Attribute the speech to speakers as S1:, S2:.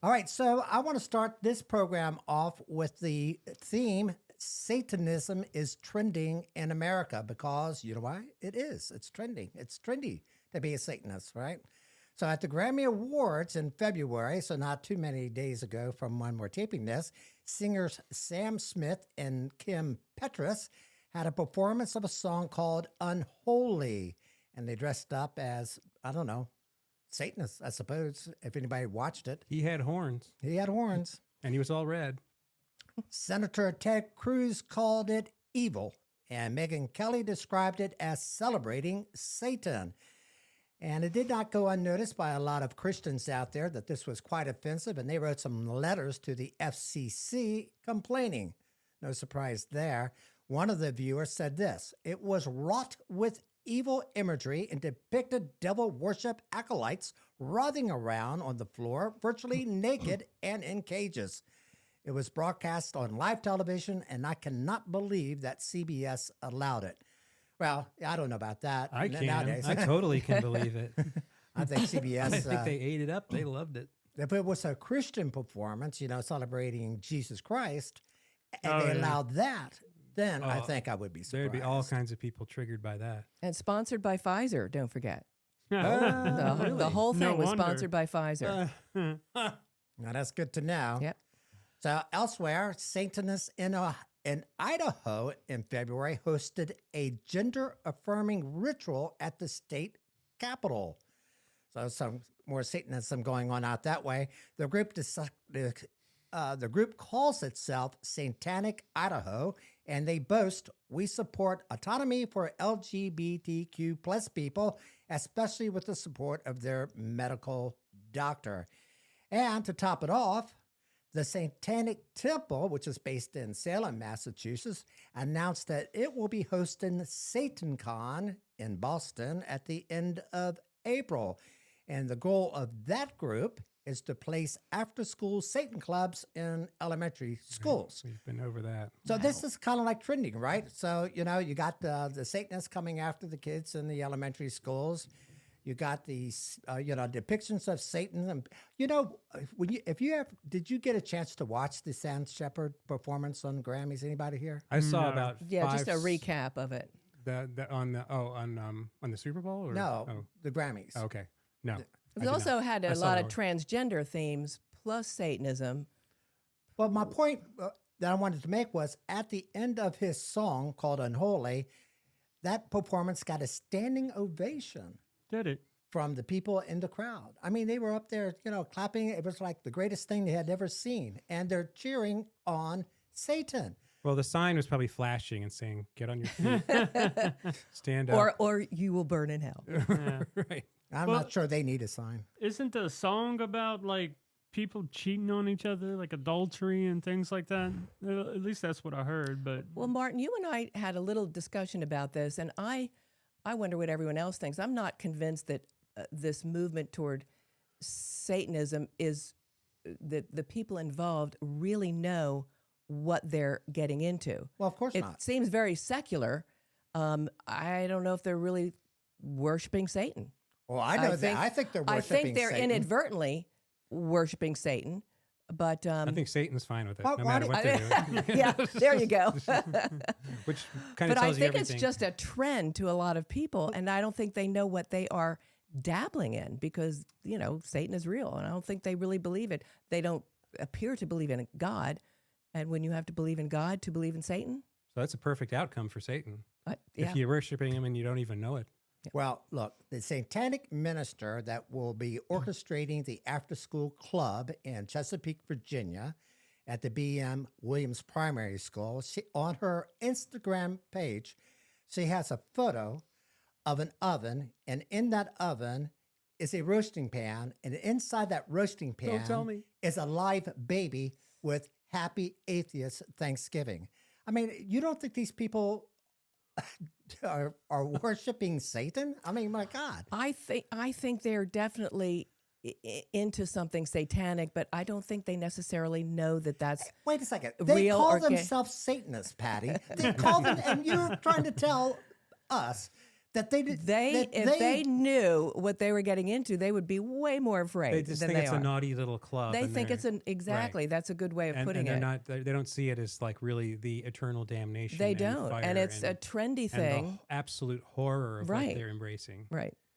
S1: All right, so I want to start this program off with the theme Satanism is trending in America because you know why? It is. It's trending. It's trendy to be a Satanist, right? So at the Grammy Awards in February, so not too many days ago from when we're taping this, singers Sam Smith and Kim Petras had a performance of a song called Unholy. And they dressed up as, I don't know, Satanists, I suppose, if anybody watched it.
S2: He had horns.
S1: He had horns.
S2: And he was all red.
S1: Senator Ted Cruz called it evil, and Megyn Kelly described it as celebrating Satan. And it did not go unnoticed by a lot of Christians out there that this was quite offensive, and they wrote some letters to the FCC complaining. No surprise there. One of the viewers said this: "It was wrought with evil imagery and depicted devil worship acolytes writhing around on the floor, virtually naked and in cages. It was broadcast on live television, and I cannot believe that CBS allowed it." Well, I don't know about that.
S2: I can.
S1: Nowadays.
S2: I totally can believe it.
S1: I think CBS.
S2: I think they ate it up. They loved it.
S1: If it was a Christian performance, celebrating Jesus Christ, and
S3: Oh,
S1: they
S3: yeah.
S1: allowed that, then I
S2: Oh,
S1: think I would be surprised.
S2: There'd be all kinds of people triggered by that.
S4: And sponsored by Pfizer, don't forget.
S1: Really?
S4: The whole thing
S3: No
S4: was
S3: wonder.
S4: sponsored by Pfizer.
S1: Now, that's good to know.
S4: Yep.
S1: So elsewhere, Satanists in Idaho in February hosted a gender-affirming ritual at the state capitol. So some more Satanism going on out that way. The group the group calls itself Satanic Idaho, and they boast, "We support autonomy for LGBTQ plus people, especially with the support of their medical doctor." And to top it off, the Satanic Temple, which is based in Salem, Massachusetts, announced that it will be hosting SatanCon in Boston at the end of April. And the goal of that group is to place after-school Satan clubs in elementary schools.
S2: We've been over that.
S1: So this is kind of like trending, right? So, you got the Satanists coming after the kids in the elementary schools. You got these, depictions of Satan. And, did you get a chance to watch the Sam Shepard performance on Grammys? Anybody here?
S2: I saw
S3: No.
S2: about
S4: Yeah,
S2: five,
S4: just a recap of it.
S2: on the Super Bowl. Or?
S1: No, the Grammys.
S2: Oh, okay. No. I
S4: It
S2: did
S4: also
S2: not.
S4: had
S2: I
S4: a
S2: saw
S4: lot
S2: that
S4: of
S2: one.
S4: transgender themes plus Satanism.
S1: Well, my point that I wanted to make was at the end of his song called Unholy, that performance got a standing ovation
S3: Did it?
S1: from the people in the crowd. I mean, they were up there, clapping. It was like the greatest thing they had ever seen. And they're cheering on Satan.
S2: Well, the sign was probably flashing and saying, "Get on your feet, stand up."
S4: Or you will burn in hell.
S3: Yeah.
S2: Right.
S1: I'm
S3: Well-
S1: not sure they need a sign.
S3: Isn't the song about like people cheating on each other, like adultery and things like that? At least that's what I heard. But
S4: Well, Martin, you and I had a little discussion about this, and I wonder what everyone else thinks. I'm not convinced that this movement toward Satanism is that the people involved really know what they're getting into.
S1: Well, of course
S4: It
S1: not.
S4: seems very secular. I don't know if they're really worshiping Satan.
S1: Well, I know that. I think they're
S4: I
S1: worshiping
S4: think they're
S1: Satan.
S4: inadvertently worshiping Satan, but
S2: I think Satan's fine with it,
S1: Why-
S2: no
S1: why
S2: matter
S1: do-
S2: what they're doing.
S4: yeah, there you go.
S2: Which kind of
S4: But I
S2: tells you
S4: think
S2: everything.
S4: it's just a trend to a lot of people, and I don't think they know what they are dabbling in because Satan is real, and I don't think they really believe it. They don't appear to believe in God, and when you have to believe in God to believe in Satan,
S2: So that's a perfect outcome for Satan.
S4: yeah.
S2: If you're worshiping him and you don't even know it.
S1: Well, look, the satanic minister that will be orchestrating the after-school club in Chesapeake, Virginia, at the B.M. Williams Primary School, on her Instagram page, she has a photo of an oven, and in that oven is a roasting pan, and inside that roasting pan
S2: Don't tell me.
S1: is a live baby with "Happy Atheist Thanksgiving." I mean, you don't think these people are worshiping Satan? I mean, my God.
S4: I think they're definitely into something satanic, but I don't think they necessarily know that that's
S1: Wait a second. They
S4: real
S1: call
S4: or
S1: themselves Satanists, Patty. They call them, and you're trying to tell us that they did.
S4: If they knew what they were getting into, they would be way more afraid
S2: They just
S4: than
S2: think
S4: they
S2: it's
S4: are.
S2: a naughty little club.
S4: They
S2: and
S4: think
S2: they're-
S4: it's exactly. That's a good way of
S2: and
S4: putting
S2: they're
S4: it.
S2: not. They don't see it as like really the eternal damnation.
S4: They
S2: and
S4: don't,
S2: fire
S4: and it's a
S2: and
S4: trendy
S2: the
S4: thing,
S2: absolute horror of
S4: Right.
S2: what they're embracing.
S4: right?